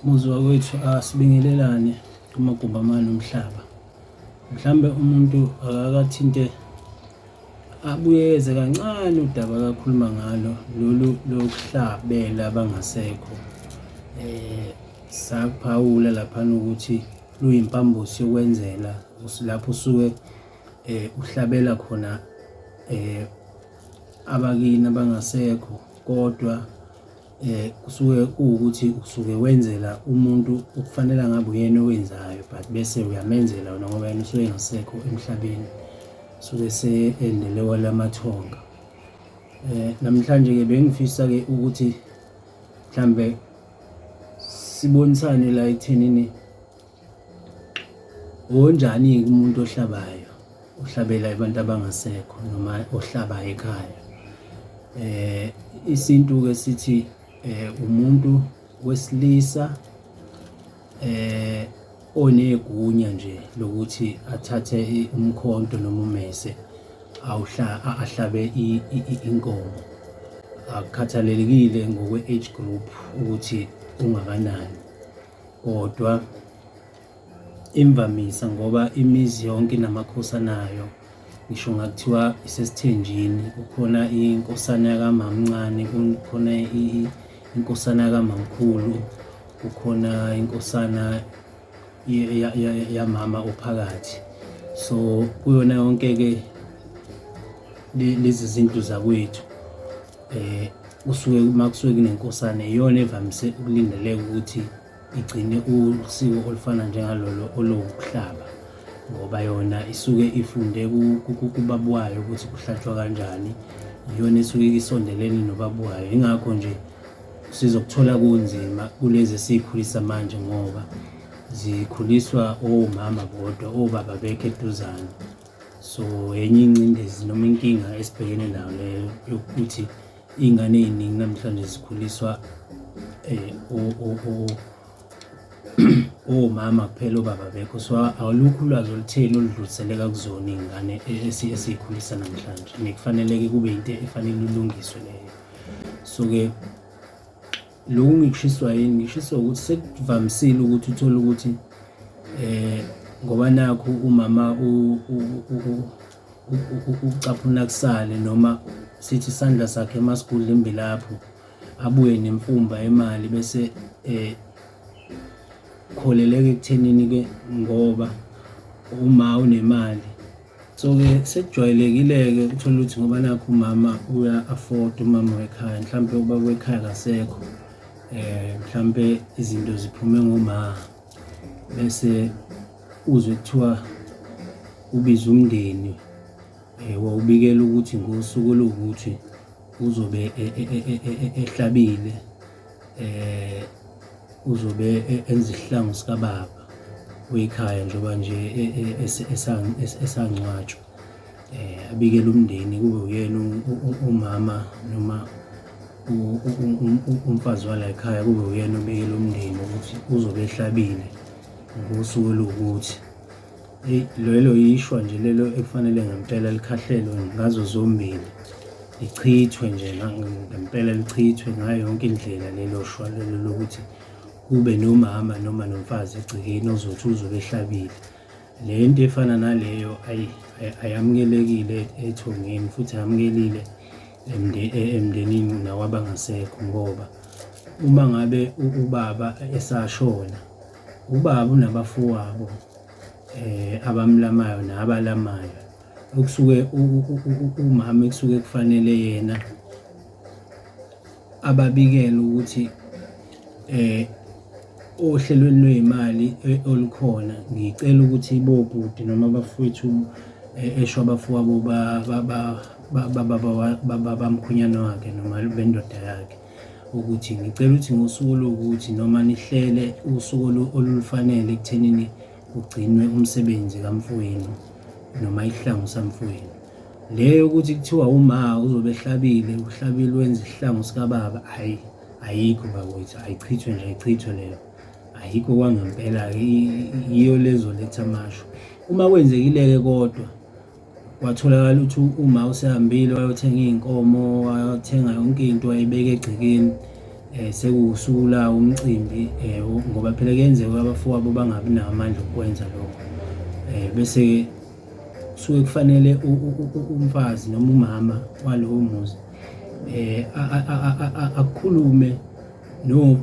Muzwa wethu asibingelelane kumagumbamane omhlaba. Mhlambe umuntu akakathinte abuyeze kancane udaba akakhuluma ngalo lolu lokuhlabela abangasekho. Sakuphawula laphana ukuthi luyimpambosi yokwenzela lapho usuke uhlabela khona abakini abangasekho, kodwa kusuke kuwukuthi usuke wenzela umuntu okufanele ngabe uyena owenzayo, but bese uyamenzela wona ngoba yena usuke engasekho emhlabeni, usuke endele kwalamathonga. Namhlanje-ke bengifisa-ke ukuthi mhlambe sibonisane la ekuthenini onjani-ke umuntu ohlabayo, ohlabela abantu abangasekho noma ohlabayo ekhaya. Isintu-ke sithi umuntu wesilisa onegunya nje lokuthi athathe umkhonto noma ummese ahlabe inkomo, akukhathalekile ngokwe-age group ukuthi ungakanani, kodwa imvamisa ngoba imizi yonke inamakhosi anayo, ngisho ngakuthiwa isesithenjini, kukhona inkosana yakamamncane, kukhona inkosana yakamamkhulu, kukhona inkosana yamama ophakathi. So kuyona yonke-ke lezi zinto zakwethu makusuke kunenkosana, iyona evamise ukulindeleka ukuthi igcine usiko olufana njengalolo olokuhlaba, ngoba yona isuke ifunde kubaba wayo ukuthi kuhlatshwa kanjani, iyona esuke isondelene nobaba wayo. Ingakho nje sizokuthola kunzima kulezi esikhulisa manje ngoba zikhuliswa omama bodwa, obaba abekho eduzane. So enye ingcindezi noma inkinga esibhekene nayo leyo yokuthi iy'ngane ey'ningi namhlanje zikhuliswa omama kuphela, obaba abekho. So alukho ulwazi olutheni oludluliseleka kuzona iy'ngane esiy'khulisa namhlanje, nekufanele-ke kube into efanele ilungiswe leyo. So-ke lokhu ngikushiswa yini? Ngishiswa ukuthi sekuvamisile ukuthi uthole ukuthi ngoba nakhu umama ucaphuna kusale, noma sithi isandla sakhe masigudla imbilapho, abuye nemfumba yemali bese kholeleka ekuthenini-ke ngoba uma unemali. So-ke sekujwayelekile-ke uthola ukuthi ngoba nakhu umama uya-afford, umama wekhaya, mhlampe ubaba wekhaya akasekho, mhlampe izinto ziphume ngoma, bese uzwe kuthiwa ubiza umndeni, wawubikela ukuthi ngosuku oluwukuthi uzobe ehlabile, uzobe enza isihlangu sikababa wekhaya njengoba nje esangcwatshwa, abikele umndeni, kube uyena umama noma umfazi wala ekhaya, kube uyena obikela umndeni ukuthi uzobe ehlabile ngosuku oluwukuthi. Lelo yishwa nje lelo ekufanele ngempela likhahlelwe ngazo zombili, lichithwe nje ngempela, lichithwe ngayo yonke indlela lelo shwa lelo lokuthi kube nomama noma nomfazi egcekeni ozothi uzobe ehlabile. Le nto efana naleyo ayamukelekile ethongeni, futhi ayamukelile emndenini nawabangasekho, ngoba uma ngabe ubaba esashona, ubaba unabafowabo abamlamayo nabalamayo, okusuke umama ekusuke kufanele yena ababikele ukuthi ohlelweni lwey'mali olukhona ngicela ukuthi bobhuti noma abafowethu esho abafowabo bamkhwenyana wakhe noma bendoda yakhe, ukuthi ngicela ukuthi ngosuku oluwukuthi noma nihlele usuku olufanele ekuthenini ugcinwe umsebenzi kamfowenu noma isihlangu samfowenu. Leyo ukuthi kuthiwa uma uzobe ehlabile, uhlabile wenza isihlangu sikababa, ayikho bakwethu, ayichithwe nje, ayichithwe leyo, ayikho kwangempela-ke, yiyo lezo letha amasho. Uma kwenzekile-ke kodwa kwatholakala ukuthi uma usehambile wayothenga iy'nkomo, wayothenga yonke into wayibeka egcekeni, sekuwusuku lawo umcimbi, ngoba phela kuyenzeka abafowabo bangabi nawo amandla okwenza lokho. Bese kusuke kufanele umfazi noma umama walowo muzi akukhulume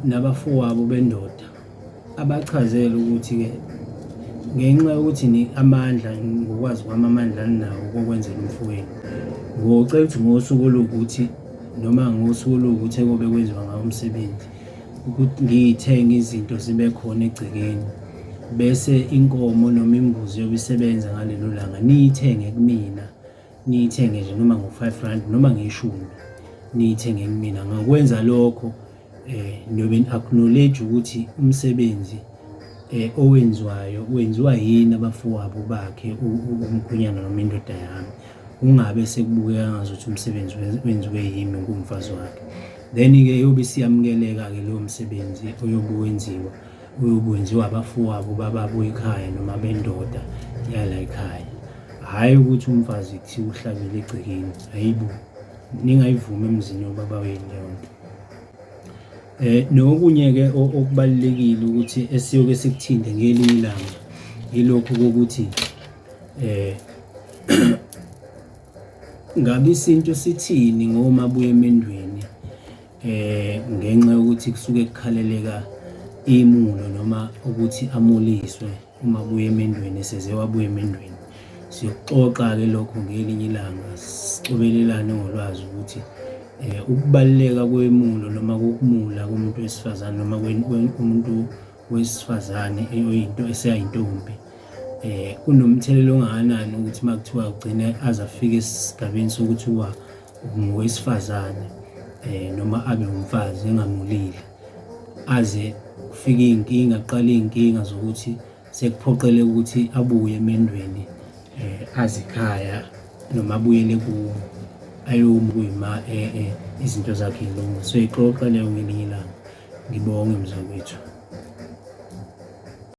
nabafowabo bendoda, abachazele ukuthi-ke ngenxa yokuthi amandla, ngokwazi kwami amandla aninawo kokwenzela umfowenu, ngocela ukuthi ngosuku oluwukuthi noma ngosuku oluwukuthi ekobe kwenziwa ngawo umsebenzi, ukuthi ngiy'thenge izinto zibe khona egcekeni, bese inkomo noma imbuzi yobe isebenza ngalelo langa niyithenge kumina, niyithenge nje noma ngo-R5 noma ngeshumi, niyithenge kumina. Ngakwenza lokho niyobe ni-acknowledge ukuthi umsebenzi owenziwayo wenziwa yini abafowabo bakhe, umkhwenyana noma indoda yami, kungabe sekubukeka ngazuthi umsebenzi wenziwe yimi ngumfazi wakhe. Then-ke yobe siyamukeleka-ke lowo msebenzi oyobe wenziwa abafowabo bababo ekhaya noma bendoda yala ekhaya, hhayi ukuthi umfazi kuthiwa uhlabile egcekeni. Hayibo, ningayivumi emzini wobaba wenu leyo nto. Nokunye-ke okubalulekile ukuthi esiyoke sikuthinte ngelinye ilanga yilokhu kokuthi ngabe isintu sithini ngoma abuya emendweni, ngenxa yokuthi kusuke kukhaleleka imulo noma ukuthi amuliswe uma abuya emendweni, eseze wabuya emendweni. Siyokuxoxa-ke lokho ngelinye ilanga, sicobelelane ngolwazi ukuthi ukubaluleka kwemulo noma kokumula komuntu wesifazane noma kumuntu wesifazane oyinto eseyintombi kunomthelela ongakanani ukuthi uma kuthiwa ugcine aze afike esigabeni sokuthi ngowesifazane noma abe umfazi engamulile, aze kufike iy'nkinga, kuqala iy'nkinga zokuthi sekuphoqeleka ukuthi abuye emendweni aze ekhaya noma abuyele kuwo ayokuyima izinto zakhe y'lunga. So ixoxa leyo ngelinye ilanga. Ngibonge mzakwethu.